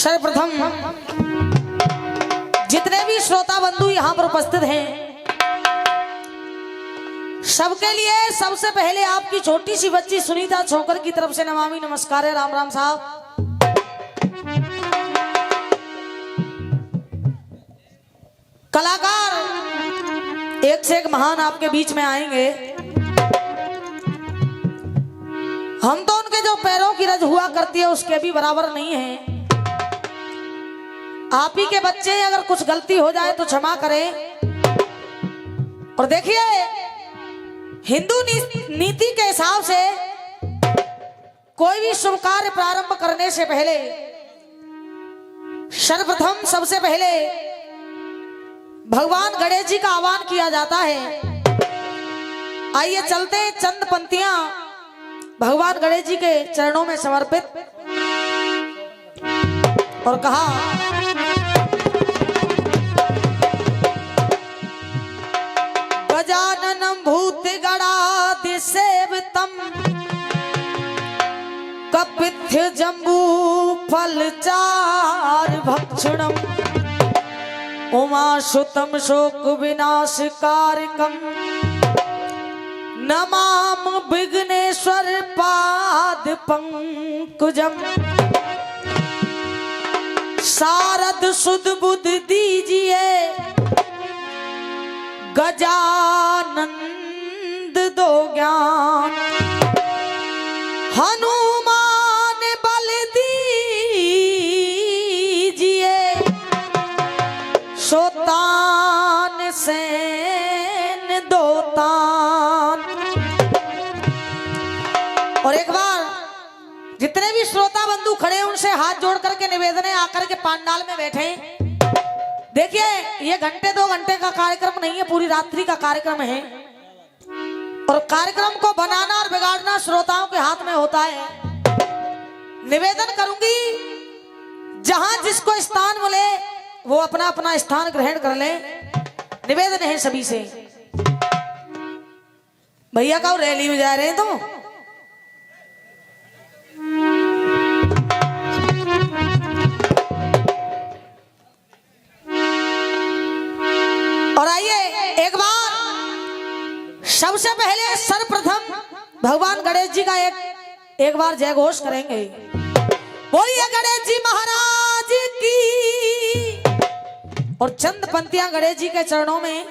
सर्वप्रथम जितने भी श्रोता बंधु यहाँ पर उपस्थित हैं, सबके लिए सबसे पहले आपकी छोटी सी बच्ची सुनीता छोकर की तरफ से नमामि नमस्कार है। राम राम साहब। कलाकार एक से एक महान आपके बीच में आएंगे। हम तो उनके जो पैरों की रज हुआ करती है उसके भी बराबर नहीं है। आप ही के बच्चे अगर कुछ गलती हो जाए तो क्षमा करें। और देखिए, हिंदू नीति के हिसाब से कोई भी शुभ कार्य प्रारंभ करने से पहले सर्वप्रथम सबसे पहले भगवान गणेश जी का आह्वान किया जाता है। आइए चलते चंद पंक्तियां भगवान गणेश जी के चरणों में समर्पित। और कहा, गजाननं भूतगणाधिसेवितं कपित्थ जम्बू फलचार भक्षणम् उमासुतं शोक विनाशकारकम् नमाम विघ्नेश्वर पाद पंकजम। शारद सुध बुध दीजिए गजानंद दो ज्ञान, हनुमान बल दीजिए सोतान सेन दो तान। और एक बार जितने भी श्रोता बंधु खड़े उनसे हाथ जोड़ करके निवेदन है, आकर के पांडाल में बैठे। देखिए, ये घंटे 2 घंटे का कार्यक्रम नहीं है, पूरी रात्रि का कार्यक्रम है। और कार्यक्रम को बनाना और बिगाड़ना श्रोताओं के हाथ में होता है। निवेदन करूंगी, जहां जिसको स्थान मिले वो अपना अपना स्थान ग्रहण कर ले। निवेदन है सभी से। भैया का रैली में जा रहे हैं तो और आइए एक बार सबसे पहले सर्वप्रथम भगवान गणेश जी का एक बार जय घोष करेंगे। बोलिए गणेश जी महाराज की। और चंद पंक्तियां गणेश जी के चरणों में।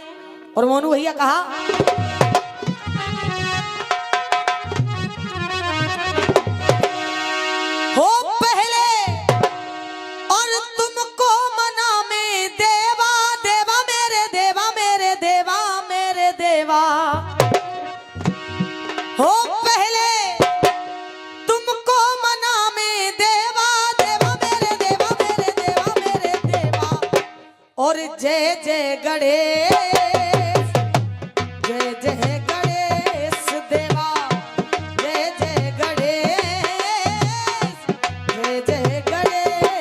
और मोनू भैया कहा, हो पहले और तुमको मना में देवा देवा मेरे देवा मेरे देवा मेरे देवा। हो पहले तुमको मना में देवा देवा मेरे देवा मेरे देवा मेरे देवा। और जय जय गणेश, जय जय गणेश देवा, जय जय गणेश, जय जय गणेश।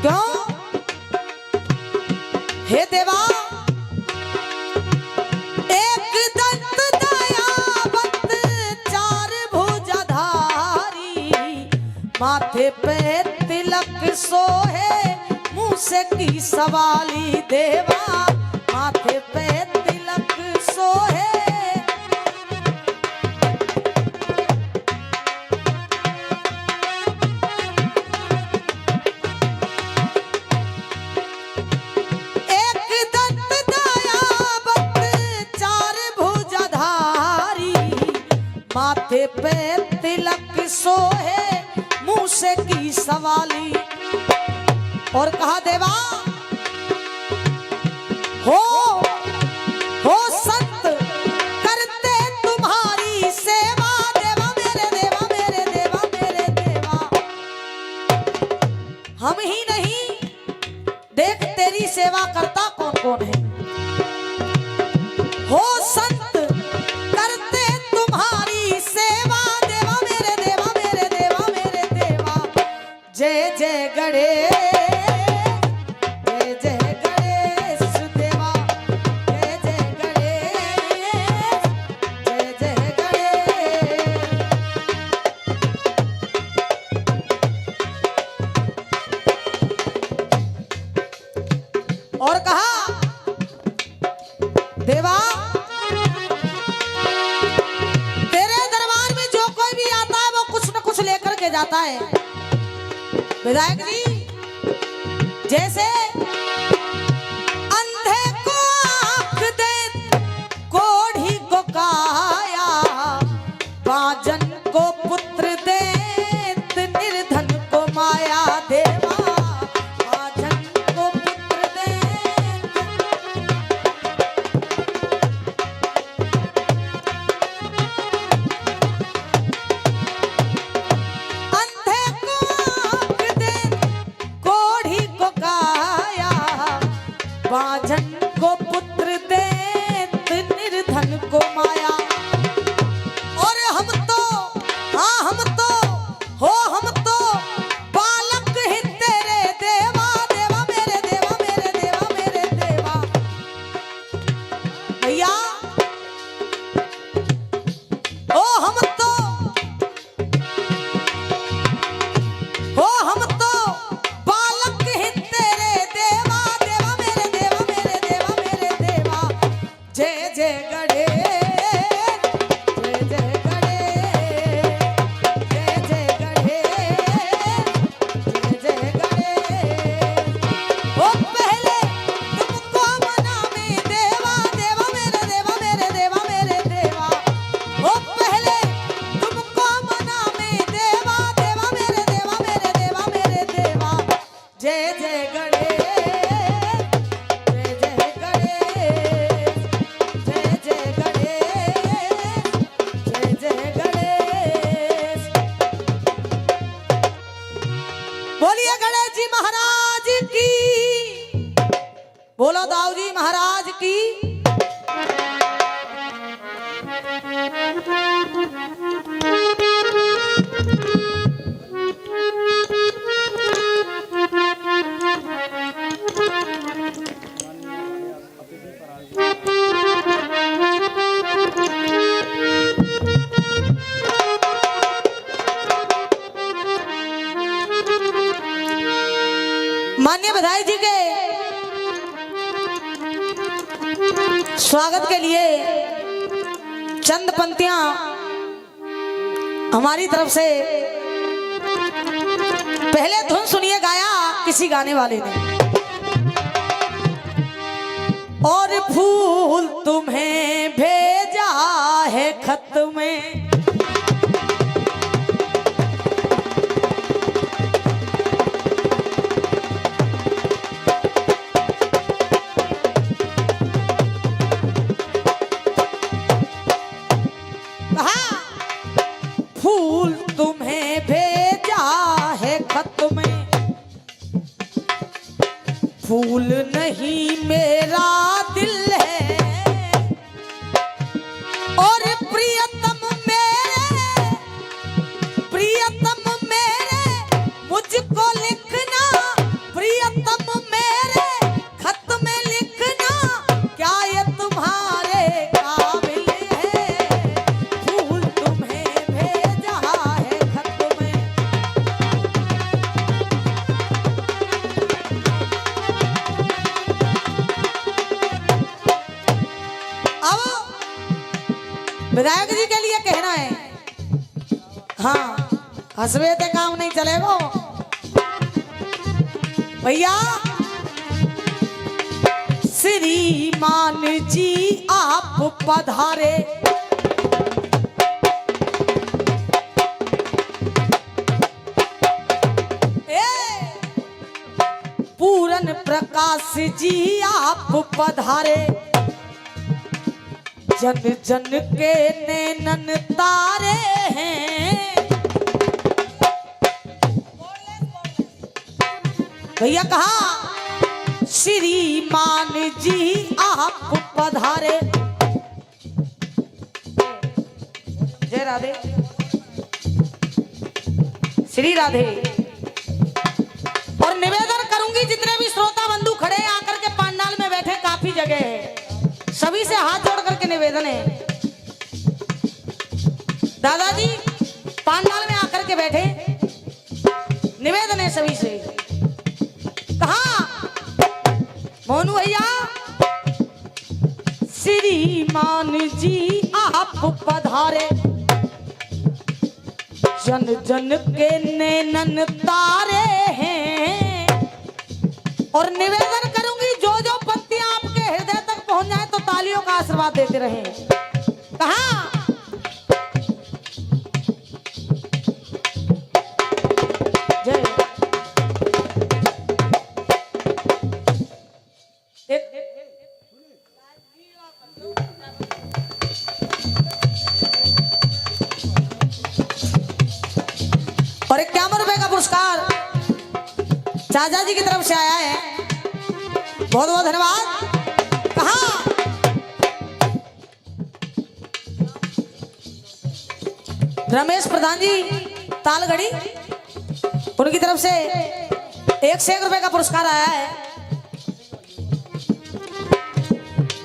क्यों? हे देवा, एक दंत दयावंत चार भुजाधारी, माथे पे तिलक सोहे मुंह से की सवाली देवा, माथे पे तिलक सोहे। माथे पे तिलक सोहे मुंह से की सवाली। और कहा, देवा हो संत करते तुम्हारी सेवा देवा मेरे देवा मेरे देवा मेरे देवा। हम ही नहीं, देख तेरी सेवा करता कौन कौन है। हो संत करते तुम्हारी सेवा देवा मेरे देवा मेरे देवा मेरे देवा। जय जय गणेश, जय जय गणेश देवा, जय जय गणेश, जय जय गणेश। और कहा देवा तेरे दरबार में जो कोई भी आता है वो कुछ न कुछ लेकर के जाता है। विधायक जी जैसे अंधे को आंख दे, कोढ़ी को काया, बाजन को पुत्र दे, निर्धन को माया। देवा बाजन को पुत्र दे, अंधे को आंख दे, कोढ़ी को काया, बाजन को पुत्र दे, निर्धन को माया। और हम तो हाँ हम तो हो, हम तो बालक ही तेरे देवा, देवा मेरे देवा, मेरे देवा, मेरे देवा। भैया ओ हम तो हो, हम तो बालक ही तेरे देवा, देवा मेरे देवा, मेरे देवा, मेरे देवा। जय जय गणेश, जय जय गणेश, जय जय गणेश, जय जय गणेश। ओ पहले तुमको मनावे देवा, देवा मेरे देवा, मेरे देवा, मेरे देवा। ओ पहले तुमको मनावे देवा, देवा मेरे देवा, मेरे देवा, मेरे देवा। जय जय गणेश, जय जय गणेश, जय जय गणेश, जय जय गणेश। बोलिए गणेश जी महाराज की, बोलो दाऊ जी महाराज की। माननीय बधाई जी के स्वागत के लिए चंद पंक्तियां हमारी तरफ से। पहले धुन सुनिए गाया किसी गाने वाले ने। और फूल तुम्हें भेजा है खत में, फूल तुम्हें भेजा है खत में, फूल नहीं मेरा दिल है। और प्रियतम मेरे मुझको लिखना, प्रियतम मेरे खत में लिखना, क्या ये तुम्हारे काबिल है। फूल तुम्हें भेजा है खत में। अब विधायक जी के लिए कहना है, हाँ हंसवे ते काम नहीं चलेगा भैया। श्रीमान जी आप पधारे, पूरन प्रकाश जी आप पधारे, जन जन के नैनन तारे हैं। भैया कहा श्रीमान जी आप पधारे। जय राधे, श्री राधे। कि जितने भी श्रोता बंधु खड़े हैं आकर के पंडाल में बैठे, काफी जगह है, सभी से हाथ जोड़ करके निवेदन है। दादाजी पंडाल में आकर के बैठे, निवेदन है सभी से। कहा मोनू भैया, श्रीमान जी आप पधारे, जन जन के नैनन तारे हैं। और निवेदन करूंगी जो जो पंक्तियां आपके हृदय तक पहुंच जाए तो तालियों का आशीर्वाद देते रहें। कहा जय। और 51 रुपए का पुरस्कार चाचा जी की तरफ से आया है, बहुत बहुत धन्यवाद। कहा रमेश प्रधान जी तालगढ़ी, उनकी तरफ से 101 रुपए का पुरस्कार आया है।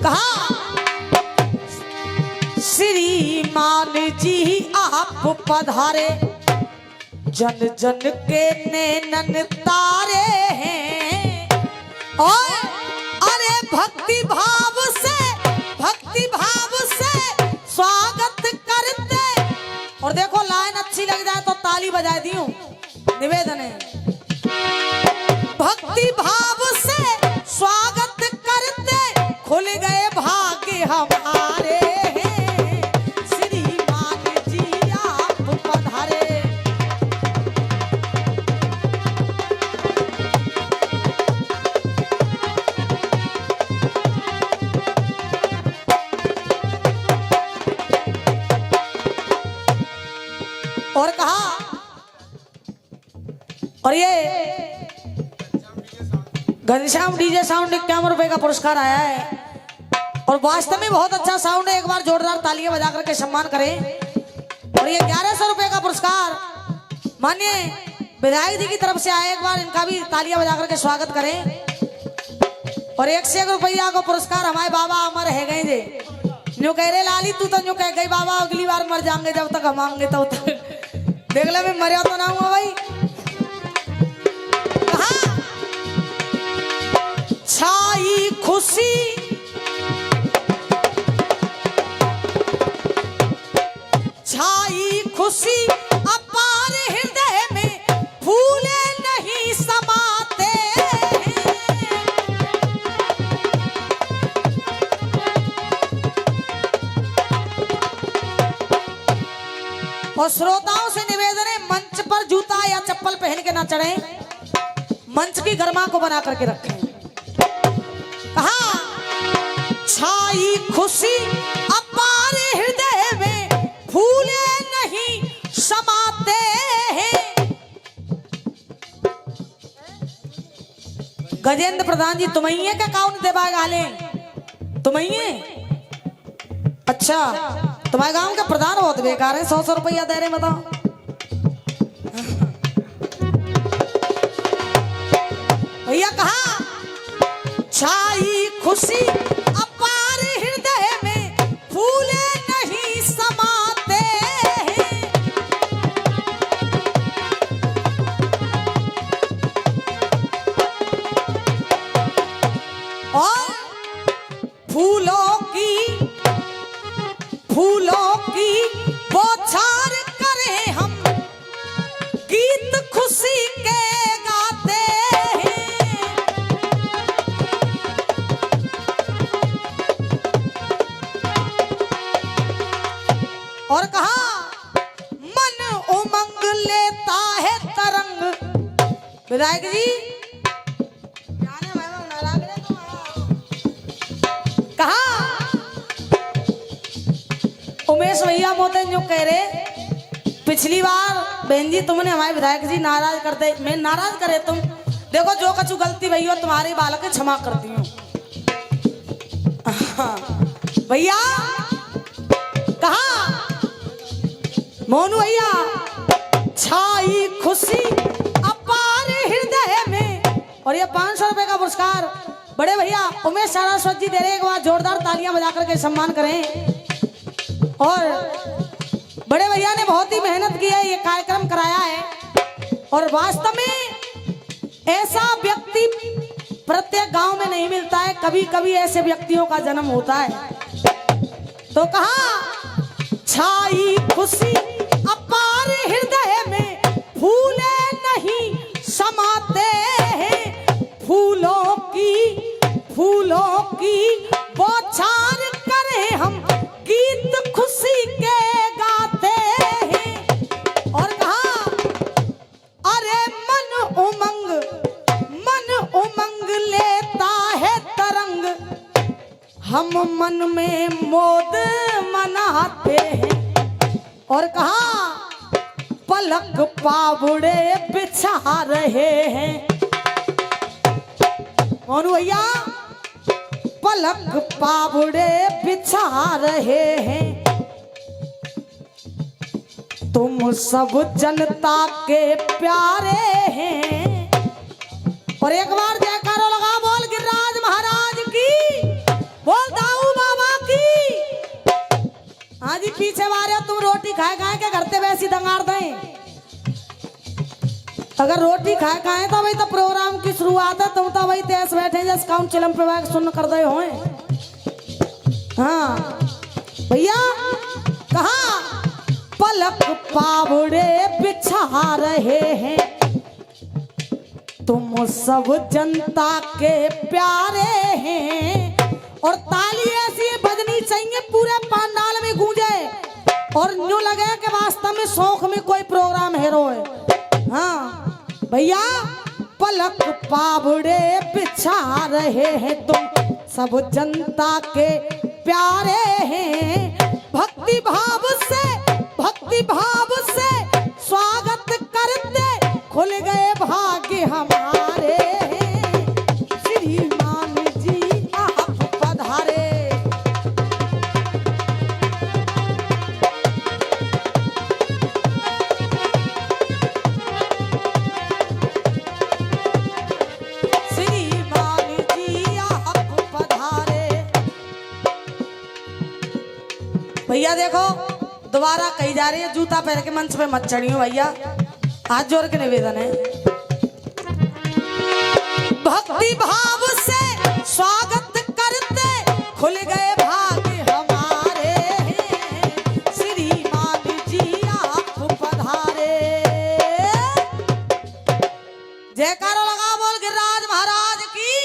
कहा श्रीमान जी आप पधारे, जन जन के नैनन तारे हैं। और अरे भक्ति भाव से स्वागत करते। और देखो लाइन अच्छी लग जाए तो ताली बजा दी हूं, निवेदन है। भक्ति भाव से स्वागत करते, खुल गए भाग्य हमारे हैं। श्रीमान जी आप पधारे। और कहा और ये घनश्याम डीजे साउंड 51 रुपए का पुरस्कार आया है। और वास्तव में बहुत अच्छा साउंड है, एक बार जोरदार तालियां बजा करके सम्मान करें। और ये 1100 रुपए का पुरस्कार माननीय विधायक जी की तरफ से आया, एक बार इनका भी तालियां बजा करके स्वागत करें। और 101 रुपया का पुरस्कार हमारे बाबा अमर है गए जे, जो कह रहे लाली तू तो जो कह गई बाबा अगली बार मर जाएंगे, जब तक हम आएंगे तब तक देख ले मैं मरिया तो ना हुआ भाई। छाई खुशी छाई खुशी अपार हृदय में, फूले नहीं समाते। और श्रोताओं से निवेदन है, मंच पर जूता या चप्पल पहन के ना चढ़े, मंच की गरिमा को बना करके रखें। कहा छाई खुशी अपार हृदय में, फूले नहीं समाते हैं। गजेंद्र प्रधान जी तुम ही है क्या काउंट दे गाले? तुम ही है? अच्छा तुम्हारे गांव के प्रधान बहुत बेकार है, 100 रुपया दे रहे बताओ। भैया कहा छाई खुशी अपार हृदय में, फूले नहीं समाते हैं। और फूलों की बौछार करें हम, गीत खुशी के गाते हैं। और कहा मन उमंग लेता है तरंग। विधायक जी कहा उमेश भैया मोते जो कह रहे पिछली बार बहन जी तुमने हमारे विधायक जी नाराज करते, मैं नाराज करे तुम देखो जो कछु गलती भैया तुम्हारे बालक क्षमा करती हूँ। भैया कहा मोनू भैया छाई खुशी अपार हृदय में। और ये 500 बड़े भैया उमेश सारस्वत जी दे रहे, एक बार जोरदार तालियां बजा करके सम्मान करें। और बड़े भैया ने बहुत ही मेहनत की है, ये कार्यक्रम कराया है। और वास्तव में ऐसा व्यक्ति प्रत्येक गांव में नहीं मिलता है, कभी कभी ऐसे व्यक्तियों का जन्म होता है। तो कहा छाई खुशी अपार हृदय में, फूले नहीं समाते हैं, फूलों की बौछार करें हम, गीत खुशी के गाते हैं। और कहा अरे मन उमंग लेता है तरंग, हम मन में मोद मनाते हैं। और कहा पलक पावड़े बिछा रहे हैं, मोनू भैया पलक पावड़े बिछा रहे हैं, तुम सब जनता के प्यारे हैं। और एक बार जयकारा लगा, बोल गिरिराज महाराज की, बोल दाऊ बाबा की। हाँ जी पीछे वाले तुम रोटी खाए खाए के घर ते वैसी दंगार दें, अगर रोटी खाए खाए तो भाई तो प्रोग्राम की शुरुआत है, तुम तो भाई तेज बैठे जस काउंट चिलम पे सुन कर दे हो। हाँ भैया कहा पलक पावड़े बिछा रहे हैं, तुम सब जनता के प्यारे हैं। और ताली ऐसी बजनी चाहिए पूरे पंडाल में गूंजे, और यूं लगे कि वास्तव में शौक में कोई प्रोग्राम हेरो है। हाँ भैया पलक पावड़े बिछा रहे हैं, तुम सब जनता के प्यारे हैं। भक्ति भाव से स्वागत करते खुल गए भाग्य हमारे, श्रीमान जी आप पधारे। श्रीमान जी आप पधारे। भैया देखो दोबारा कही जा रही है, जूता पहन के मंच पे मत चढ़ियो भैया, हाथ जोड़ के निवेदन है। भक्ति भाव से स्वागत करते खुल गए भाग्य हमारे, श्रीमान जी आप पधारे। जयकारा लगा, बोल गिरिराज महाराज की।